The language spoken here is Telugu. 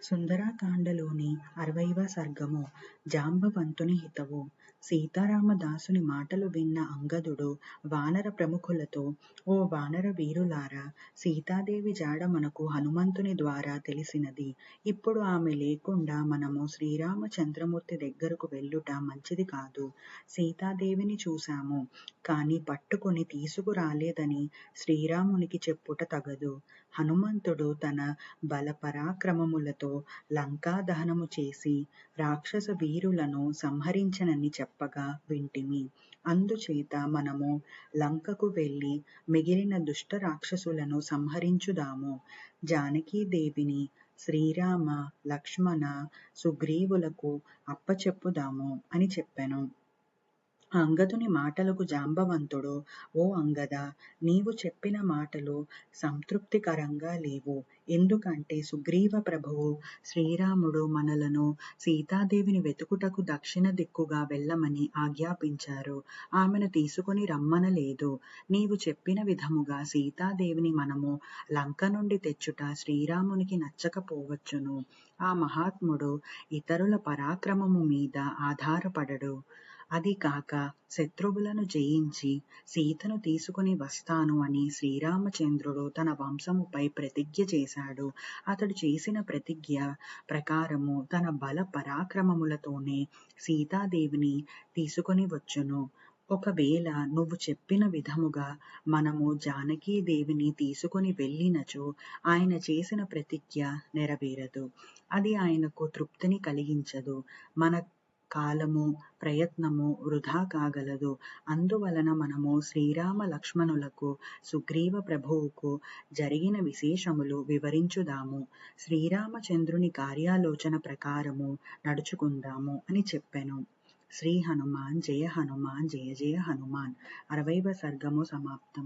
సుందరకాండలోని 60వ సర్గము జాంబవంతుని హితవు. సీతారామదాసుని మాటలు విన్న అంగదుడు వానర ప్రముఖులతో, ఓ వానర వీరులారా, సీతాదేవి జాడ మనకు హనుమంతుని ద్వారా తెలిసినది. ఇప్పుడు ఆమె లేకుండా మనము శ్రీరామచంద్రమూర్తి దగ్గరకు వెళ్ళుట మంచిది కాదు. సీతాదేవిని చూశాము, కాని పట్టుకొని తీసుకురాలేదని శ్రీరామునికి చెప్పుట తగదు. హనుమంతుడు తన బలపరాక్రమములతో లంకా దహనము చేసి రాక్షస వీరులను సంహరించనని చెప్పగా వింటిమి. అందుచేత మనము లంకకు వెళ్ళి మిగిలిన దుష్ట రాక్షసులను సంహరించుదాము. జానకీదేవిని శ్రీరామ, లక్ష్మణ, సుగ్రీవులకు అప్పచెప్పుదాము అని చెప్పెను. అంగదుని మాటలకు జాంబవంతుడు, ఓ అంగదా, నీవు చెప్పిన మాటలు సంతృప్తికరంగా లేవు. ఎందుకంటే సుగ్రీవ ప్రభువు శ్రీరాముడు మనలను సీతాదేవిని వెతుకుటకు దక్షిణ దిక్కుగా వెళ్ళమని ఆజ్ఞాపించారు. ఆమెను తీసుకొని రమ్మనలేదు. నీవు చెప్పిన విధముగా సీతాదేవిని మనము లంక నుండి తెచ్చుట శ్రీరామునికి నచ్చకపోవచ్చును. ఆ మహాత్ముడు ఇతరుల పరాక్రమము మీద ఆధారపడడు. అది కాక శత్రువులను జయించి సీతను తీసుకుని వస్తాను అని శ్రీరామచంద్రుడు తన వంశముపై ప్రతిజ్ఞ చేశాడు. అతడు చేసిన ప్రతిజ్ఞ ప్రకారము తన బల పరాక్రమములతోనే సీతాదేవిని తీసుకొని వచ్చును. ఒకవేళ నువ్వు చెప్పిన విధముగా మనము జానకీదేవిని తీసుకొని వెళ్ళినచో ఆయన చేసిన ప్రతిజ్ఞ నెరవేరదు. అది ఆయనకు తృప్తిని కలిగించదు. మన కాలము ప్రయత్నము వృధా కాగలదు. అందువలన మనము శ్రీరామ లక్ష్మణులకు సుగ్రీవ ప్రభువుకు జరిగిన విశేషములు వివరించుదాము. శ్రీరామచంద్రుని కార్యాలోచన ప్రకారము నడుచుకుందాము అని చెప్పెను. శ్రీ హనుమాన్ జయ హనుమాన్ జయ జయ హనుమాన్. 60వ సర్గము సమాప్తం.